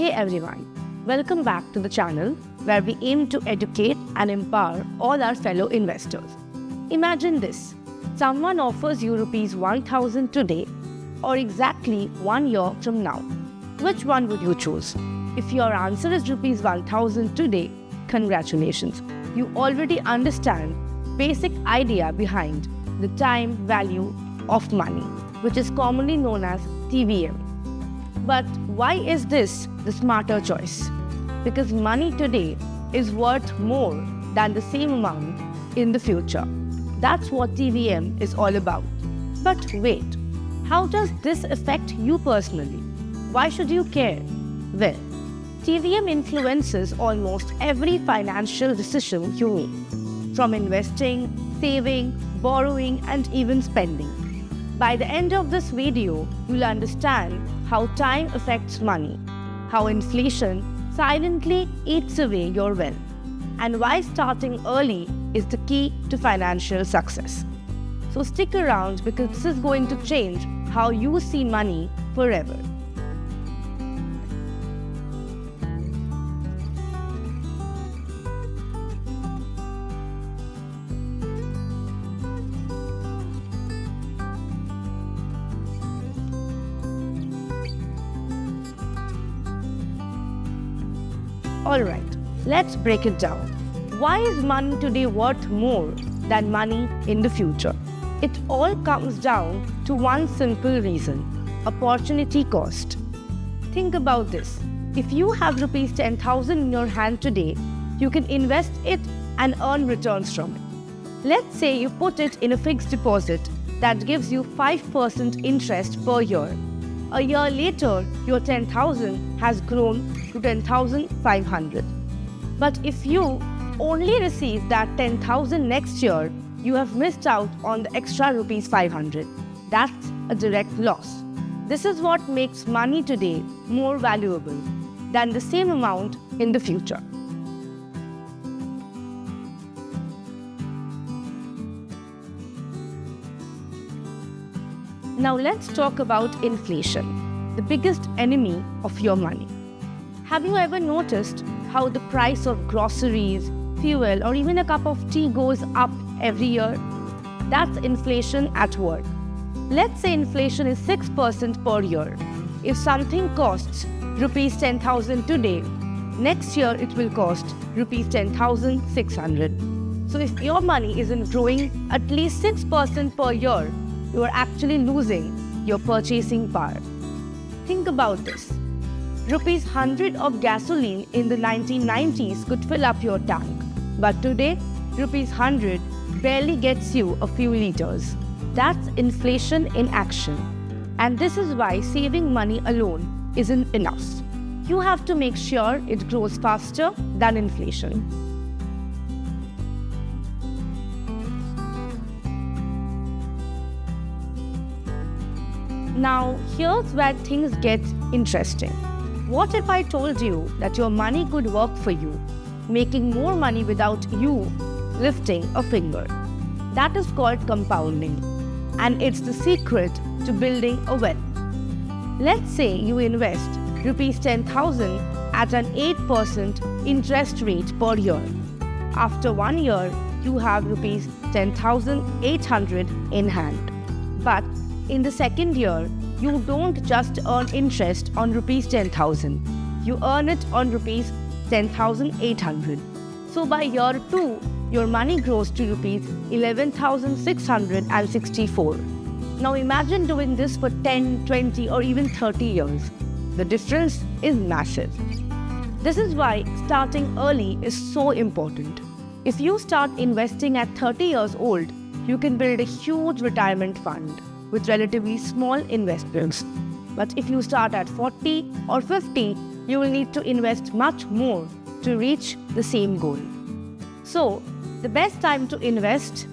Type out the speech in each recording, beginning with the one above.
Hey everyone, welcome back to the channel where we aim to educate and empower all our fellow investors. Imagine this, someone offers you rupees 1000 today or exactly 1 year from now. Which one would you choose? If your answer is rupees 1000 today, congratulations. You already understand basic idea behind the time value of money, which is commonly known as TVM. But why is this the smarter choice? Because money today is worth more than the same amount in the future. That's what TVM is all about. But wait, how does this affect you personally? Why should you care? Well, TVM influences almost every financial decision you make, from investing, saving, borrowing, and even spending. By the end of this video, you'll understand how time affects money, how inflation silently eats away your wealth, and why starting early is the key to financial success. So stick around because this is going to change how you see money forever. Alright, let's break it down. Why is money today worth more than money in the future? It all comes down to one simple reason: opportunity cost. Think about this. If you have rupees 10,000 in your hand today, you can invest it and earn returns from it. Let's say you put it in a fixed deposit that gives you 5% interest per year. A year later, your 10,000 has grown to 10,500. But if you only receive that 10,000 next year, you have missed out on the extra rupees 500. That's a direct loss. This is what makes money today more valuable than the same amount in the future. Now let's talk about inflation, the biggest enemy of your money. Have you ever noticed how the price of groceries, fuel, or even a cup of tea goes up every year? That's inflation at work. Let's say inflation is 6% per year. If something costs rupees 10,000 today, next year it will cost rupees 10,600. So if your money isn't growing at least 6% per year, you are actually losing your purchasing power. Think about this. Rupees 100 of gasoline in the 1990s could fill up your tank. But today, rupees 100 barely gets you a few liters. That's inflation in action. And this is why saving money alone isn't enough. You have to make sure it grows faster than inflation. Now, here's where things get interesting. What if I told you that your money could work for you, making more money without you lifting a finger? That is called compounding, and it's the secret to building a wealth. Let's say you invest rupees 10,000 at an 8% interest rate per year. After 1 year, you have rupees 10,800 in hand. But in the second year, you don't just earn interest on rupees 10,000. You earn it on rupees 10,800. So by year 2, your money grows to rupees 11,664. Now imagine doing this for 10, 20 or even 30 years. The difference is massive. This is why starting early is so important. If you start investing at 30 years old, you can build a huge retirement fund with relatively small investments. But if you start at 40 or 50, you will need to invest much more to reach the same goal. So, the best time to invest?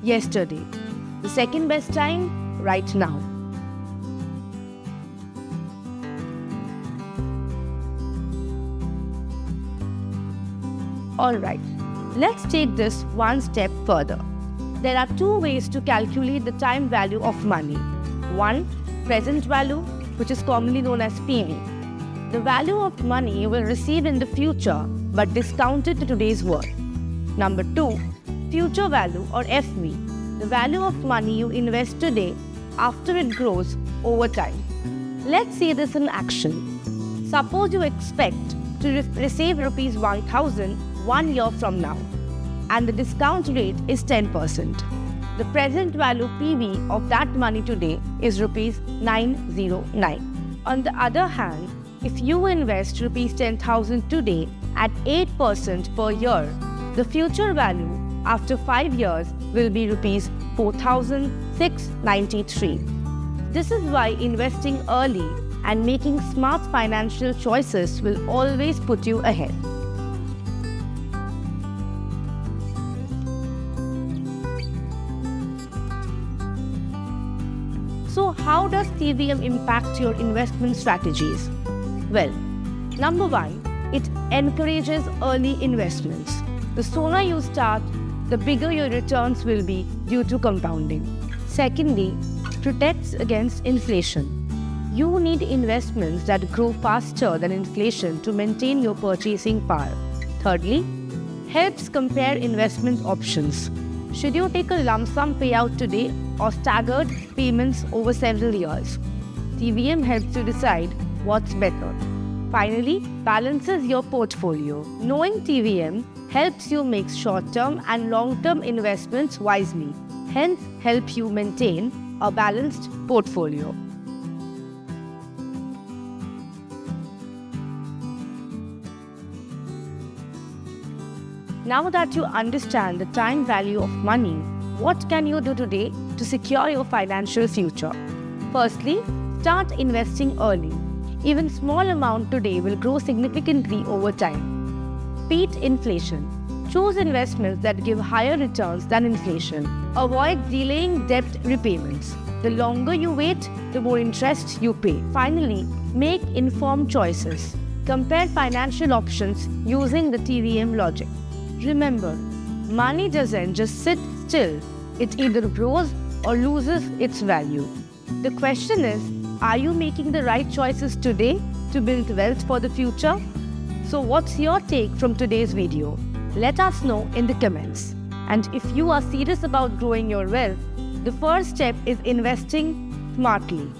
Yesterday. The second best time? Right now. Alright, let's take this one step further. There are two ways to calculate the time value of money. One, present value, which is commonly known as PV. the value of money you will receive in the future but discounted to today's worth. Number 2, future value or FV, the value of money you invest today after it grows over time. Let's see this in action. Suppose you expect to receive rupees 1,000 1 year from now, and the discount rate is 10%. The present value PV of that money today is rupees 909. On the other hand, if you invest rupees 10,000 today at 8% per year, the future value after 5 years will be rupees 4,693. This is why investing early and making smart financial choices will always put you ahead. So how does TVM impact your investment strategies? Well, number 1, it encourages early investments. The sooner you start, the bigger your returns will be due to compounding. Secondly, protects against inflation. You need investments that grow faster than inflation to maintain your purchasing power. Thirdly, helps compare investment options. Should you take a lump sum payout today or staggered payments over several years? TVM helps you decide what's better. Finally, balances your portfolio. Knowing TVM helps you make short-term and long-term investments wisely, hence help you maintain a balanced portfolio. Now that you understand the time value of money, what can you do today to secure your financial future? Firstly, start investing early. Even small amount today will grow significantly over time. Beat inflation. Choose investments that give higher returns than inflation. Avoid delaying debt repayments. The longer you wait, the more interest you pay. Finally, make informed choices. Compare financial options using the TVM logic. Remember, money doesn't just sit still. It either grows or loses its value. The question is, are you making the right choices today to build wealth for the future? So what's your take from today's video? Let us know in the comments. And if you are serious about growing your wealth, the first step is investing smartly.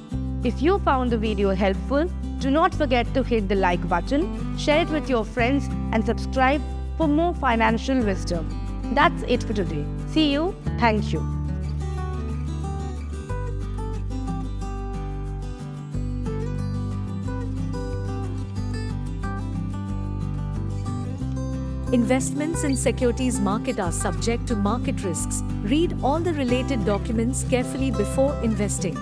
If you found the video helpful, do not forget to hit the like button, share it with your friends, and subscribe for more financial wisdom. That's it for today. See you. Thank you. Investments in securities market are subject to market risks. Read all the related documents carefully before investing.